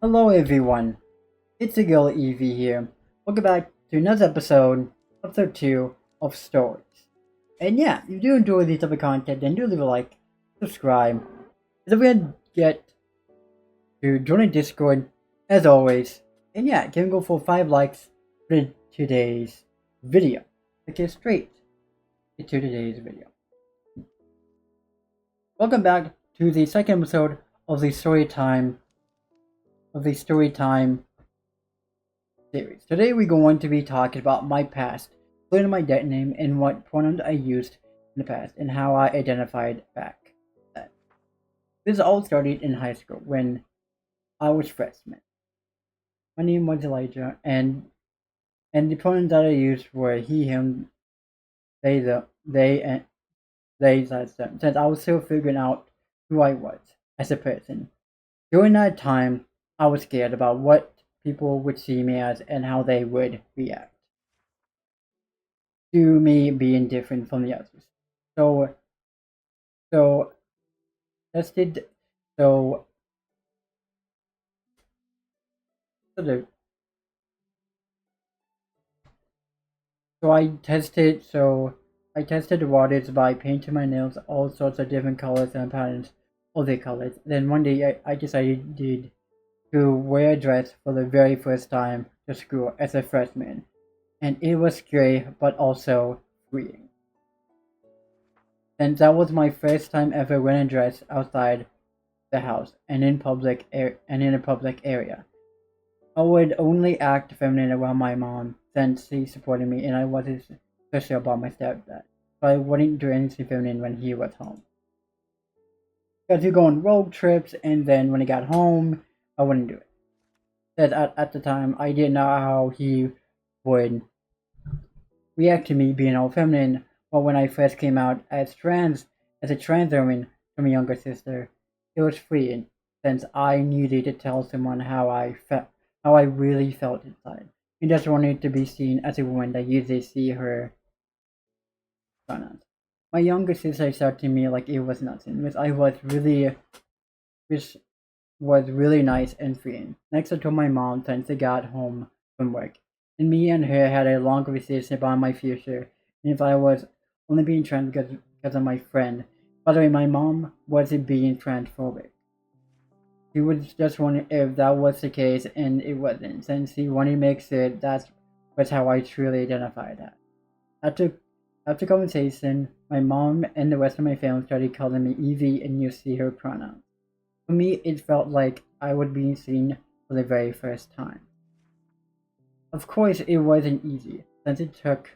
Hello everyone, it's your girl Evie here. Welcome back to another episode 2 of Stories. And yeah, if you do enjoy this type of content, then do leave a like, subscribe. And don't forget to get to join the Discord as always. And yeah, can go for 5 likes for today's video. Okay, straight to today's video. Welcome back to the second episode of the Storytime series. Today we're going to be talking about my past, including my dead name and what pronouns I used in the past and how I identified back then. This all started in high school when I was freshman. My name was Elijah and the pronouns that I used were he, him, they, and they, them, since I was still figuring out who I was as a person. During that time, I was scared about what people would see me as and how they would react to me being different from the others. So, so tested, so, so, I tested the waters by painting my nails all sorts of different colors and patterns of the colors. Then one day I decided to wear a dress for the very first time to school as a freshman. And it was scary but also freeing. And that was my first time ever wearing a dress outside the house and in a public area. I would only act feminine around my mom since she supported me and I wasn't special about my stepdad. So I wouldn't do anything feminine when he was home. Because we go on road trips and then when he got home, I wouldn't do it. Because at the time I didn't know how he would react to me being all feminine. But when I first came out as a trans woman from a younger sister, it was freeing since I needed to tell someone how I really felt inside. I just wanted to be seen as a woman that usually see her pronouns. My younger sister said to me like it was nothing, which was really nice and freeing. Next, I told my mom since I got home from work, and me and her had a long conversation about my future and if I was only being trans because of my friend. By the way, my mom wasn't being transphobic. She was just wondering if that was the case, and it wasn't, since she wanted to make sure that was how I truly identified that. After conversation, my mom and the rest of my family started calling me Evie and used her pronouns. For me, it felt like I was being seen for the very first time. Of course, it wasn't easy, since it took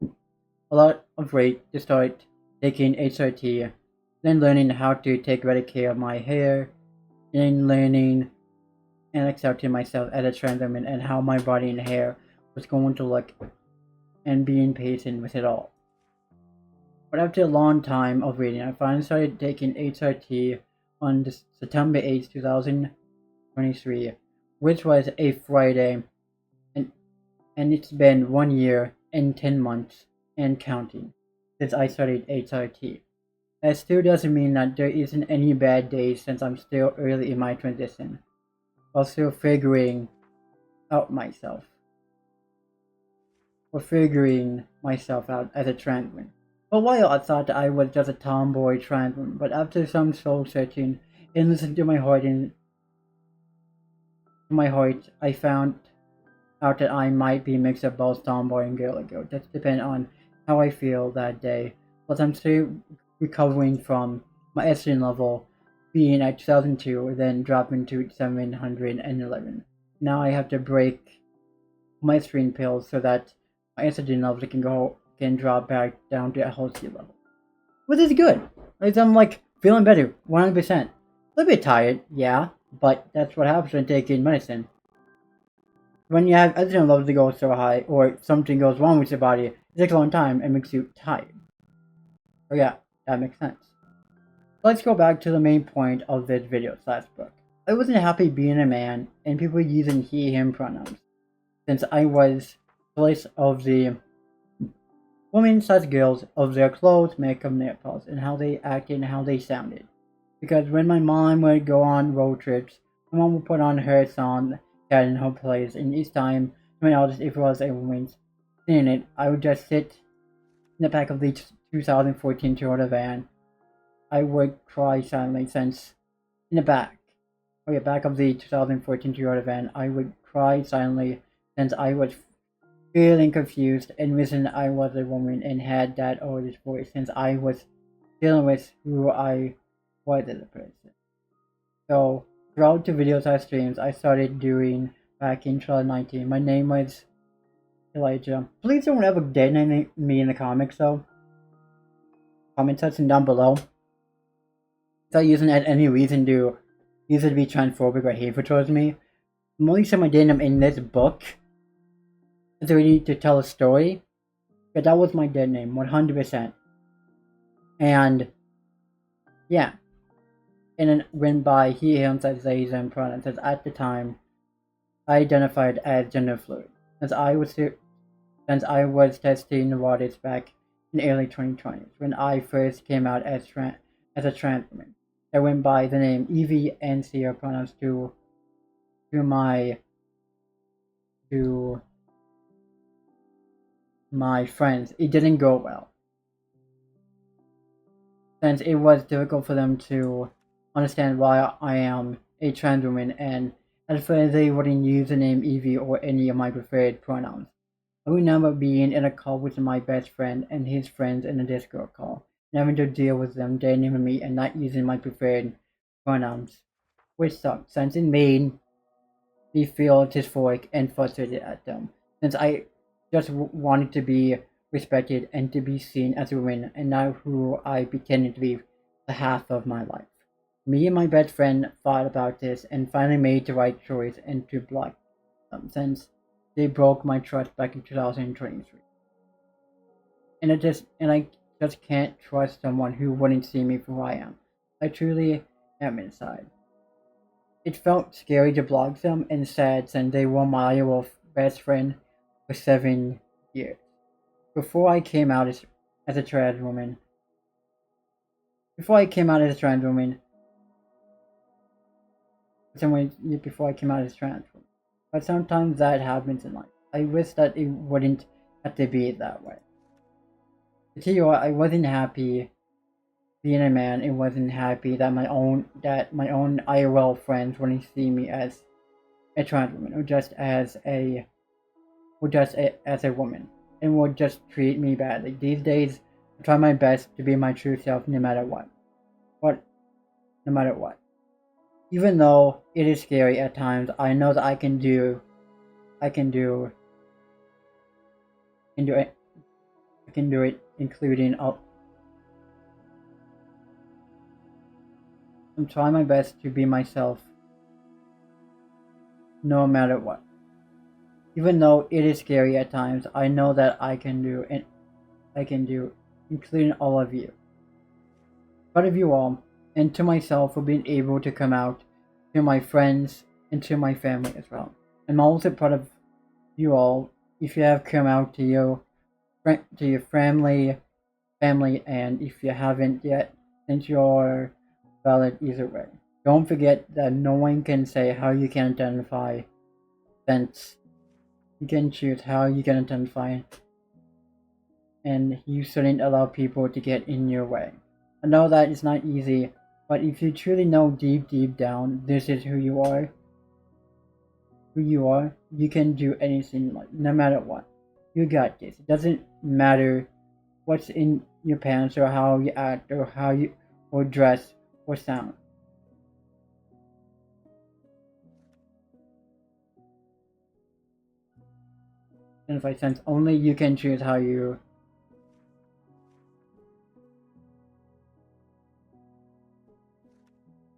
a lot of work to start taking HRT, then learning how to take better care of my hair, and learning and accepting myself as a trans woman and how my body and hair was going to look, and being patient with it all. But after a long time of waiting, I finally started taking HRT on September 8th, 2023, which was a Friday, and it's been 1 year and 10 months and counting since I started HRT. That still doesn't mean that there isn't any bad days since I'm still early in my transition, while still figuring out myself. Or figuring myself out as a trans woman. For a while I thought that I was just a tomboy trans woman, but after some soul searching and listening to my heart, I found out that I might be a mix of both tomboy and girly girl. Just depends on how I feel that day. But I'm still recovering from my estrogen level being at 2002, then dropping to 711. Now I have to break my estrogen pills so that my estrogen level can drop back down to a healthy level. Which is good. I'm like feeling better, 100%. A little bit tired, yeah, but that's what happens when taking medicine. When you have estrogen levels that go so high, or something goes wrong with your body, it takes a long time and makes you tired. So yeah, that makes sense. Let's go back to the main point of this video / book. I wasn't happy being a man and people using he, him pronouns, since I was place of the women / girls of their clothes, makeup, nail polish, and how they acted and how they sounded. Because when my mom would go on road trips My mom would put on her song that in her place, and each time someone else, if it was a woman singing it, I would just sit in the back of the 2014 Toyota van. I would cry silently since in the back. Oh yeah, back of the 2014 Toyota van, I would cry silently since I was feeling confused and wishing I was a woman and had that oldest voice since I was dealing with who I was as a person. So throughout the videos I streamed, I started doing back in 2019. My name was Elijah. Please don't ever dead name me in the comics though. Comment section down below. Not using it as any reason to use it to be transphobic or hateful towards me. I'm only saying my dead name in this book. It's ready to tell a story. But that was my dead name, 100%. And yeah. And then went by he, him, says, they, them pronouns. As at the time, I identified as gender fluid. Since I was testing neurotics back in the early 2020s, when I first came out as a trans woman. I went by the name Evie and Sia pronouns to my friends. It didn't go well, since it was difficult for them to understand why I am a trans woman, and at first they wouldn't use the name Evie or any of my preferred pronouns. I remember being in a call with my best friend and his friends in a Discord call, and having to deal with them naming me and not using my preferred pronouns, which sucked since it made me feel dysphoric and frustrated at them, since I just wanted to be respected and to be seen as a woman and not who I pretended to be the half of my life. Me and my best friend thought about this and finally made the right choice and to block them, since they broke my trust back in 2023. And I just can't trust someone who wouldn't see me for who I am. I truly am inside. It felt scary to block them and sad since they were my best friend for 7 years. Before I came out as a trans woman. Before I came out as trans woman. But sometimes that happens in life. I wish that it wouldn't have to be that way. To tell you what, I wasn't happy being a man. It wasn't happy that my own IRL friends wouldn't see me as a trans woman or just as a woman, and would just treat me badly. These days, I try my best to be my true self no matter what. No matter what. Even though it is scary at times, I know that I can do it, including I'm trying my best to be myself no matter what. Even though it is scary at times, I know that I can do, including all of you. Proud of you all, and to myself for being able to come out to my friends and to my family as well. I'm also proud of you all if you have come out to your family, and if you haven't yet, since you're valid either way. Don't forget that no one can say how you can identify, since you can choose how you can identify, and you shouldn't allow people to get in your way. I know that it's not easy, but if you truly know deep down this is who you are, you can do anything, like no matter what. You got this. It doesn't matter what's in your pants or how you act or how you or dress or sound. And if I sense only you can choose how you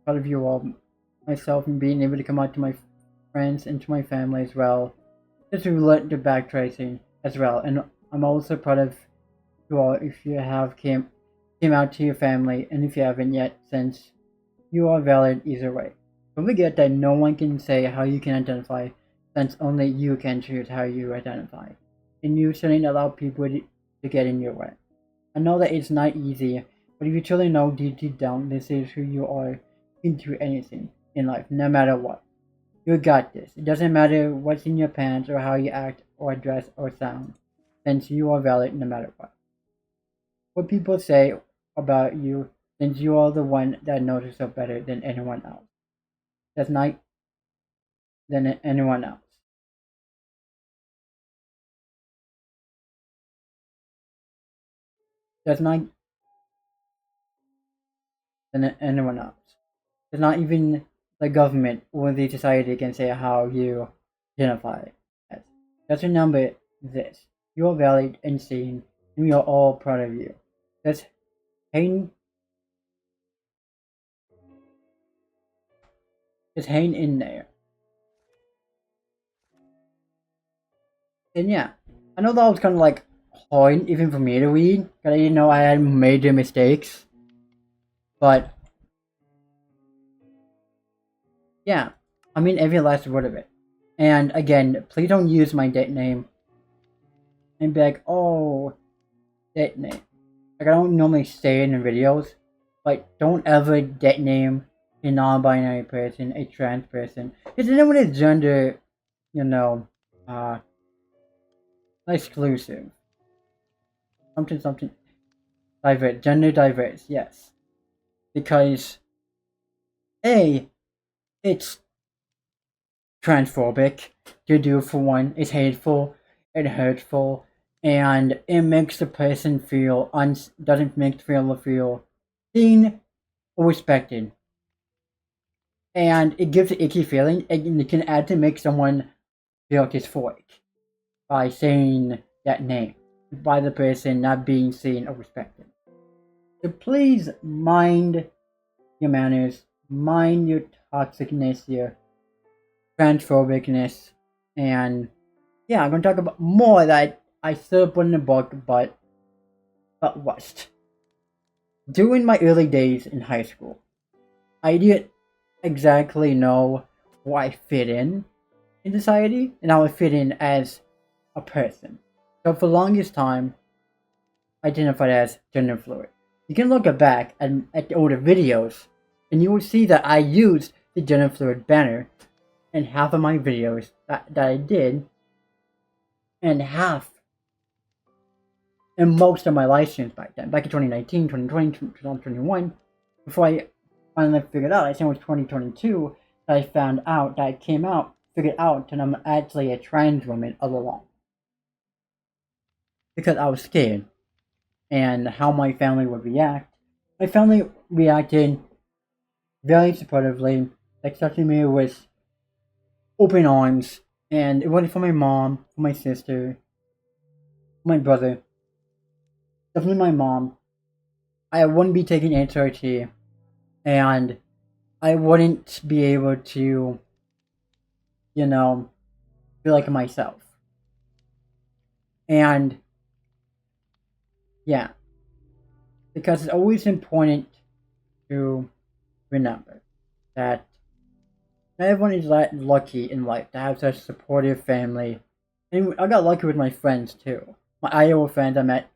proud of you all, myself, and being able to come out to my friends and to my family as well, just to let the backtracing as well. And I'm also proud of you all if you have came out to your family, and if you haven't yet, since you are valid either way. Don't forget that no one can say how you can identify, since only you can choose how you identify, and you shouldn't allow people to get in your way. I know that it's not easy, but if you truly know deep down this is who you are, you can do anything. in life, no matter what. You got this. It doesn't matter what's in your pants or how you act or dress or sound, since you are valid no matter what. What people say about you, since you are the one that knows yourself better than anyone else. That's not than anyone else. That's not than anyone else. It's not even the government or the society can say how you identify as. Just remember this. You are valid and seen, and we are all proud of you. Just hang, just hang in there. And yeah, I know that was kind of like hard even for me to read, because I didn't know I had major mistakes. But yeah, I mean every last word of it. And again, please don't use my date name and be like, oh, date name. Like I don't normally say it in videos, but don't ever date name a non-binary person, a trans person. Because anyone is gender, you know, uh, exclusive. Something, something, diverse, gender diverse, yes. Because, A, it's transphobic to do for one, it's hateful, and hurtful, and it makes the person feel, doesn't make the feel seen or respected. And it gives an icky feeling, and it can add to make someone feel dysphoric by saying that name, by the person not being seen or respected. So please mind your manners, mind your toxicness, your transphobicness, and yeah, I'm gonna talk about more that I still put in the book, but rushed. During my early days in high school, I didn't exactly know where I fit in society, and how I fit in as a person. So for the longest time, I identified as gender fluid. You can look back at the older videos, and you will see that I used the gender fluid banner in half of my videos that I did, and half in most of my live streams back then, back in 2019, 2020, 2021, before I finally figured out, I think it was 2022, that I found out that I figured out that I'm actually a trans woman all along. Because I was scared, and how my family would react. My family reacted very supportively, accepting me with open arms, and it wasn't for my mom, for my sister, my brother, definitely my mom. I wouldn't be taking HRT, and I wouldn't be able to, you know, feel like myself. And yeah, because it's always important to remember that not everyone is that lucky in life to have such a supportive family. And I got lucky with my friends too. My Iowa friends I met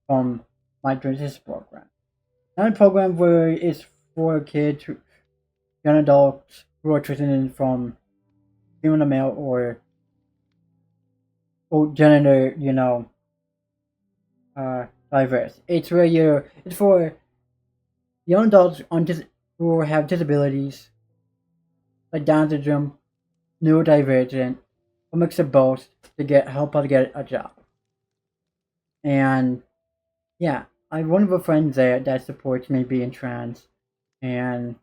from my transition program. Not a program where it's for kids, young adults who are transitioning from female to male or gender, diverse. It's for young adults who have disabilities, like Down syndrome, neurodivergent, a mix of both to help out to get a job. And yeah, I have one of a friends there that supports me being trans, and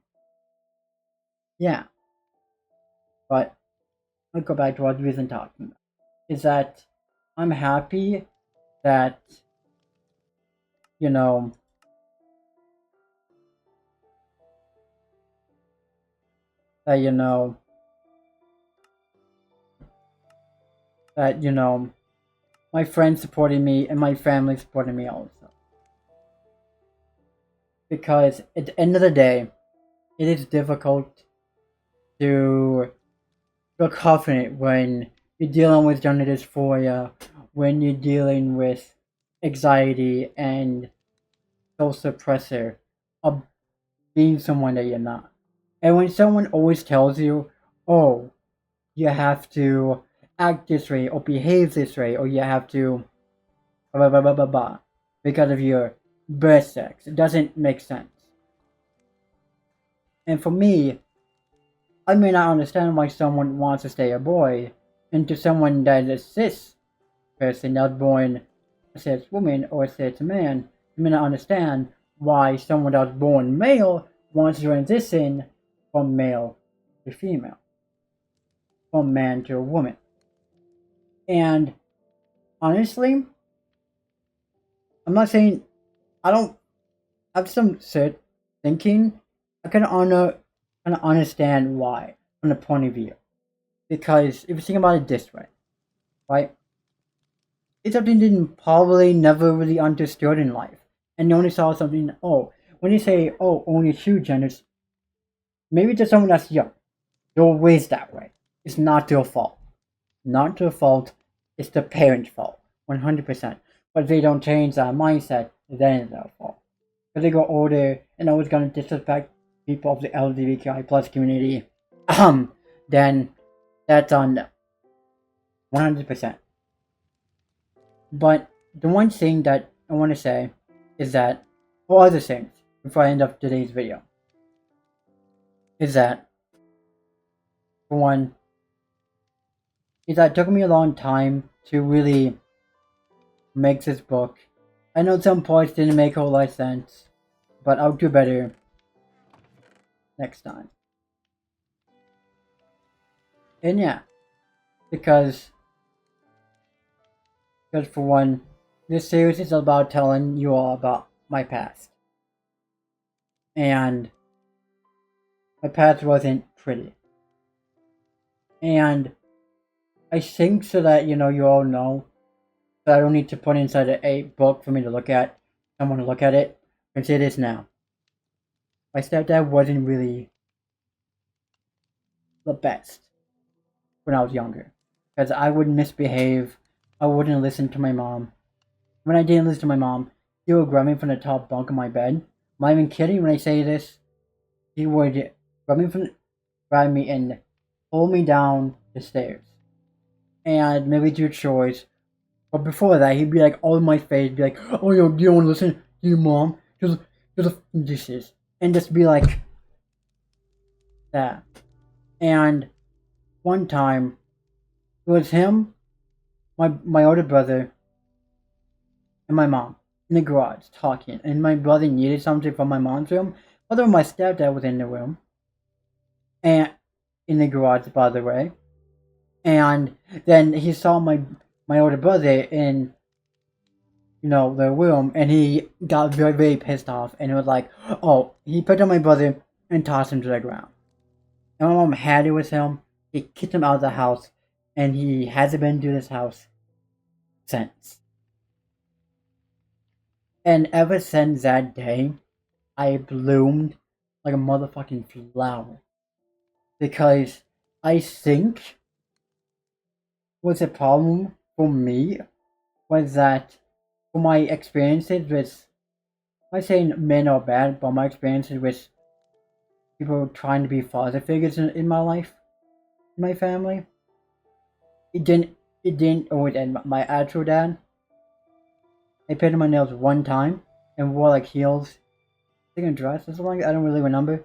yeah, but I'll go back to what we been talking about. Is that I'm happy that you know that you know that my friends supporting me and my family supporting me also. Because at the end of the day, it is difficult to feel confident when you're dealing with gender dysphoria, when you're dealing with anxiety and social pressure of being someone that you're not. And when someone always tells you, oh, you have to act this way or behave this way or you have to blah blah blah blah blah because of your birth sex, it doesn't make sense. And for me, I may not understand why someone wants to stay a boy, and to someone that is a cis person not born a cis woman or a cis man, I may not understand why someone that was born male wants to transition from male to female, from man to a woman. And honestly, I'm not saying I don't have some set thinking. I can understand why from the point of view. Because if you think about it this way, right? It's something you didn't probably never really understood in life. And you only saw something, oh, when you say, oh, only two genders, maybe to someone that's young, they're raised that way. It's not their fault. Not their fault, it's the parent's fault. 100%. But if they don't change that mindset, then it's their fault. Because they go older and always gonna disrespect people of the LGBTQI plus community, then that's on them. 100%. But the one thing that I want to say is that, or other things, before I end up today's video, is that, for one, is that it took me a long time to really make this book. I know some parts didn't make a whole lot of sense, but I'll do better next time. And yeah, because for one, this series is about telling you all about my past. And my past wasn't pretty. And I think so that, you all know that I don't need to put inside a book for me to look at, someone to look at it, and say this now. My stepdad wasn't really the best when I was younger. Because I would misbehave, I wouldn't listen to my mom. When I didn't listen to my mom, he would grab me from the top bunk of my bed. I'm not even kidding when I say this. He would grab me and pull me down the stairs. And maybe do chores. But before that, he'd be like all in my face, be like, oh, you don't want to listen to your mom? Just dishes. And just be like that. And one time, it was him, my older brother, and my mom in the garage talking. And my brother needed something from my mom's room. Although my stepdad was in the room. And in the garage, by the way. And then he saw my older brother in, the room, and he got very, very pissed off, and it was like, oh, he picked up my brother and tossed him to the ground. And my mom had it with him. He kicked him out of the house, and he hasn't been to this house since. And ever since that day, I bloomed like a motherfucking flower. Because I think what's the problem for me was that for my experiences with, I'm not saying men are bad, but my experiences with people trying to be father figures in my life, in my family, it didn't always end. My actual dad, I painted my nails one time and wore like heels, I think a dress or something, I don't really remember,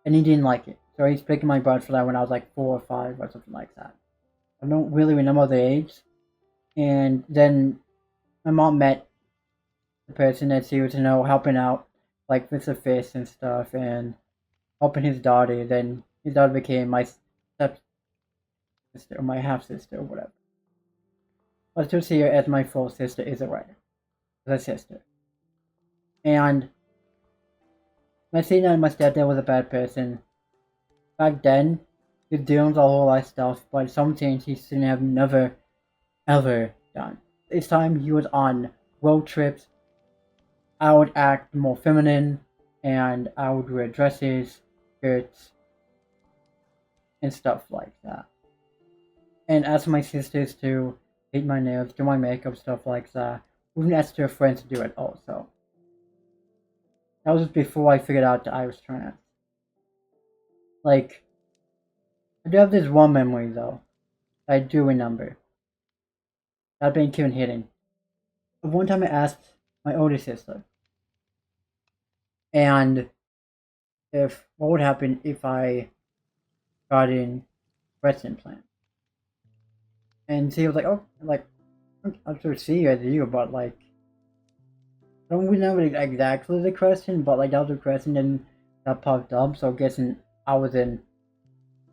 and he didn't like it. So he's picking my butt for that when I was like 4 or 5 or something like that. I don't really remember the age. And then my mom met the person that she was, helping out, like with the fish and stuff, and helping his daughter. Then his daughter became my step sister, or my half sister, or whatever. I still see her as my full sister, is it right? As a sister. And I see that my stepdad was a bad person. Back then, he was dealing with a whole lot of stuff, but some things he shouldn't have never, ever done. This time he was on road trips. I would act more feminine, and I would wear dresses, skirts, and stuff like that. And ask my sisters to paint my nails, do my makeup, stuff like that. Even ask their friends to do it also. That was before I figured out that I was trans. Like, I do have this one memory though. I do remember. That being kept hidden. One time I asked my older sister, and if what would happen if I got in breast implant, and she was like, "Oh, like I'm sure she as you, but like I don't remember exactly the question, but like that was the question that popped up. So guessing I was an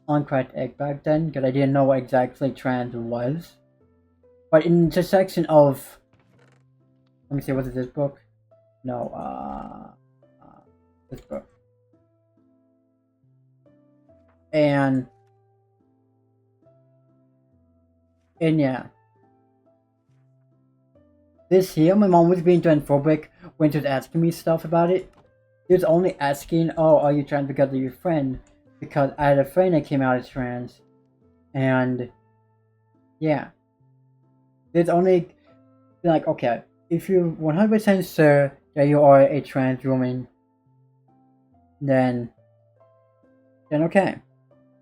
uncracked egg back then because I didn't know what exactly trans was. But in the section of, let me see, was it this book? No, this book. And yeah, this here, my mom was being transphobic when she was asking me stuff about it. She was only asking, "Oh, are you trans because of your friend?" Because I had a friend that came out as trans, and yeah, it's only like, okay, if you're 100% sure that you are a trans woman, then okay.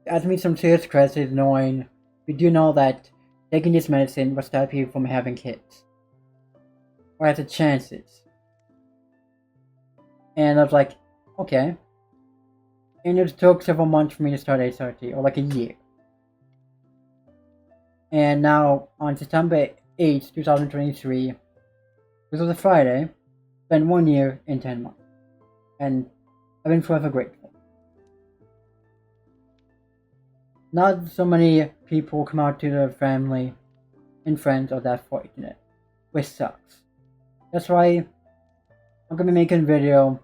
Ask me some serious questions, knowing you do know that taking this medicine will stop you from having kids, or has the chances. And I was like, okay. And it took several months for me to start HRT, or like a year. And now on September 8th, 2023, this was a Friday, been 1 year and 10 months. And I've been forever grateful. Not so many people come out to their family and friends are that fortunate, which sucks. That's why I'm gonna be making a video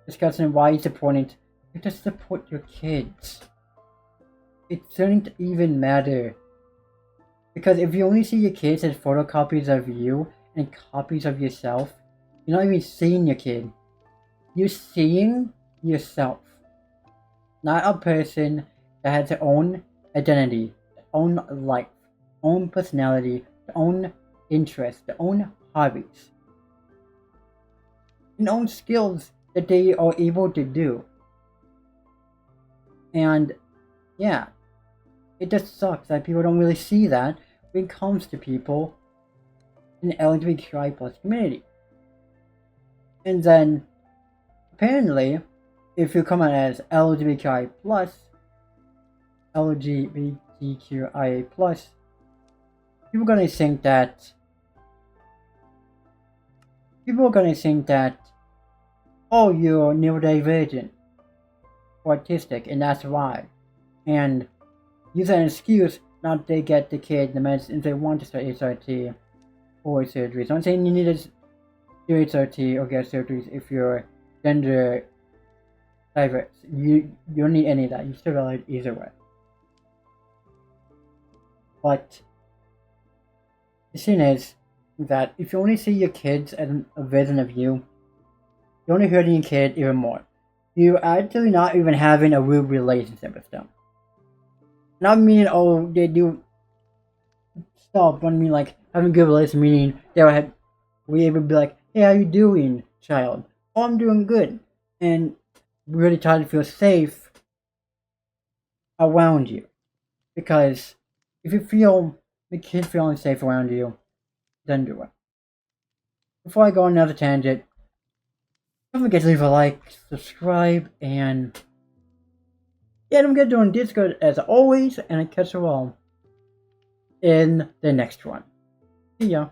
discussing why it's important to support your kids. It shouldn't even matter. Because if you only see your kids as photocopies of you and copies of yourself, you're not even seeing your kid. You're seeing yourself. Not a person that has their own identity, their own life, own personality, their own interests, their own hobbies, and own skills that they are able to do. And yeah, it just sucks that people don't really see that when it comes to people in the LGBTQI plus community. And then apparently, if you come out as LGBTQI plus, LGBTQIA plus, people are gonna think that oh, you're neurodivergent or autistic, and that's why. And use that excuse not to get the kid the medicine if they want to start HRT or surgeries. I'm not saying you need to do HRT or get surgeries if you're gender diverse. You don't need any of that. You still valid either way. But the thing is that if you only see your kids as a version of you, you're only hurting your kid even more. You're actually not even having a real relationship with them. Not meaning, oh, they do stuff, but I mean like having a good relationship, meaning they were able to be like, hey, how you doing, child? Oh, I'm doing good. And really try to feel safe around you. Because if you feel the kid feeling safe around you, then do it. Before I go on another tangent, don't forget to leave a like, subscribe, and yeah, don't forget to join Discord as always, and I catch you all in the next one. See ya.